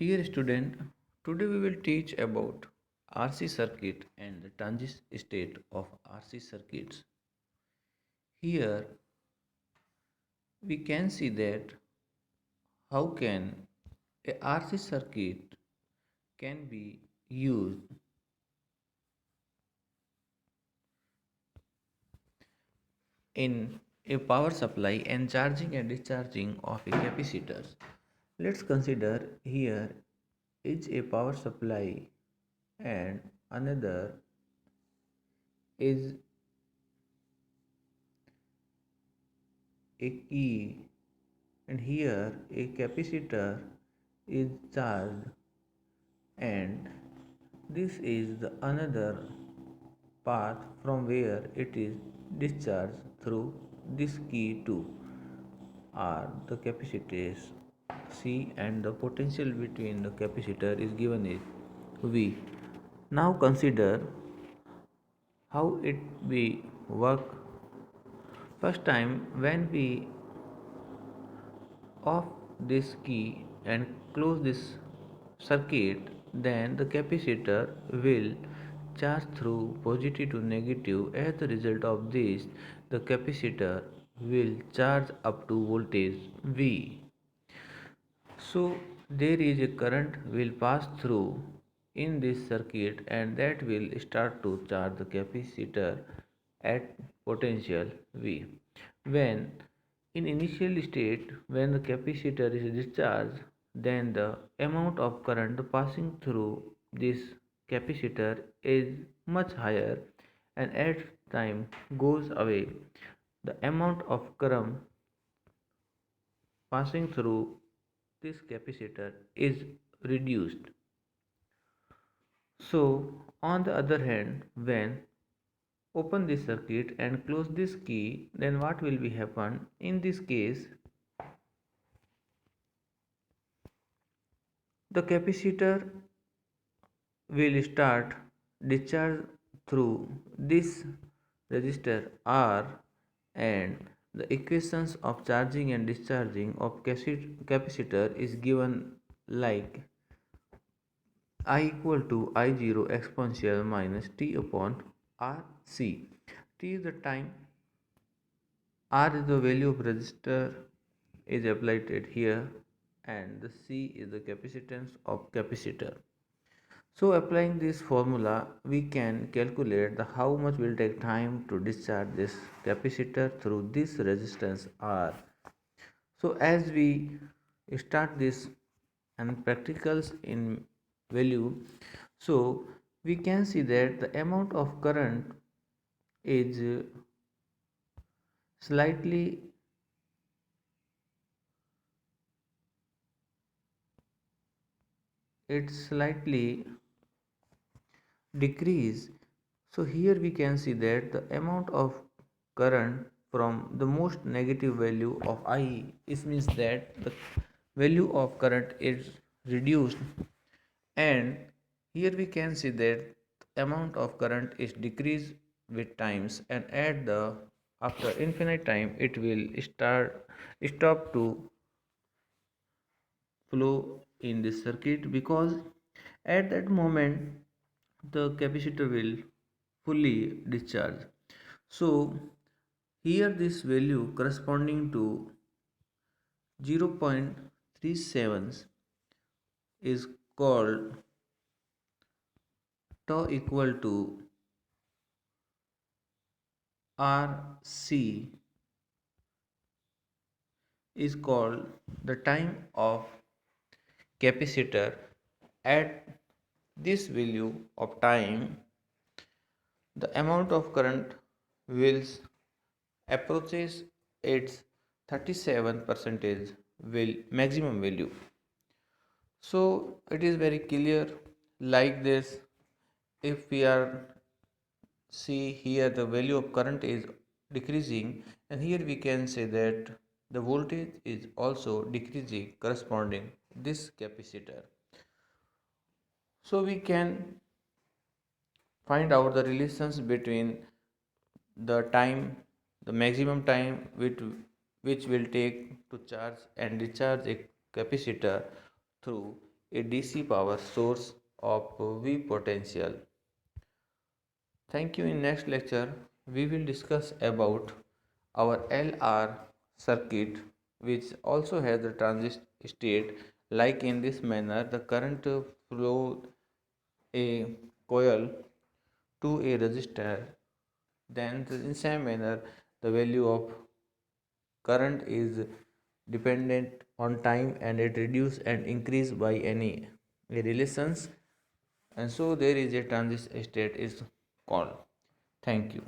Dear student, today we will teach about RC circuit and the transit state of RC circuits. Here we can see that how can a RC circuit can be used in a power supply and charging and discharging of a capacitor. Let's consider here is a power supply and another is a key, and here a capacitor is charged, and this is the another path from where it is discharged through this key to are the capacitors C, and the potential between the capacitor is given is V. Now consider how it we work. First time when we off this key and close this circuit, then the capacitor will charge through positive to negative. As the result of this, the capacitor will charge up to voltage V. So there is a current will pass through in this circuit, and that will start to charge the capacitor at potential V. When in initial state, when the capacitor is discharged, then the amount of current passing through this capacitor is much higher, and as time goes away, the amount of current passing through this capacitor is reduced. So, on the other hand, when open this circuit and close this key, then what will be happen? In this case, the capacitor will start discharge through this resistor R, and the equations of charging and discharging of capacitor is given like I equal to I0 exponential minus T upon RC. T is the time, R is the value of resistor is applied here, and the C is the capacitance of capacitor. So applying this formula, we can calculate the how much will take time to discharge this capacitor through this resistance R. So as we start this and practicals in value, so we can see that the amount of current is slightly it's slightly decrease. So here we can see that the amount of current from the most negative value of I, it means that the value of current is reduced, and here we can see that the amount of current is decreased with times, and at the after infinite time it will stop to flow in this circuit, because at that moment the capacitor will fully discharge. So here this value corresponding to 0.37 is called tau equal to RC, is called the time of capacitor. At this value of time, the amount of current will approaches its 37 percentage will maximum value. So it is very clear like this. If we are see here, the value of current is decreasing, and here we can say that the voltage is also decreasing corresponding this capacitor. So we can find out the relations between the time, the maximum time which will take to charge and discharge a capacitor through a DC power source of V potential. Thank you. In next lecture, we will discuss about our LR circuit, which also has the transit state. Like in this manner, the current flow a coil to a resistor. Then, in same manner, the value of current is dependent on time and it reduce and increase by any relations, and so there is a transit state is called. Thank you.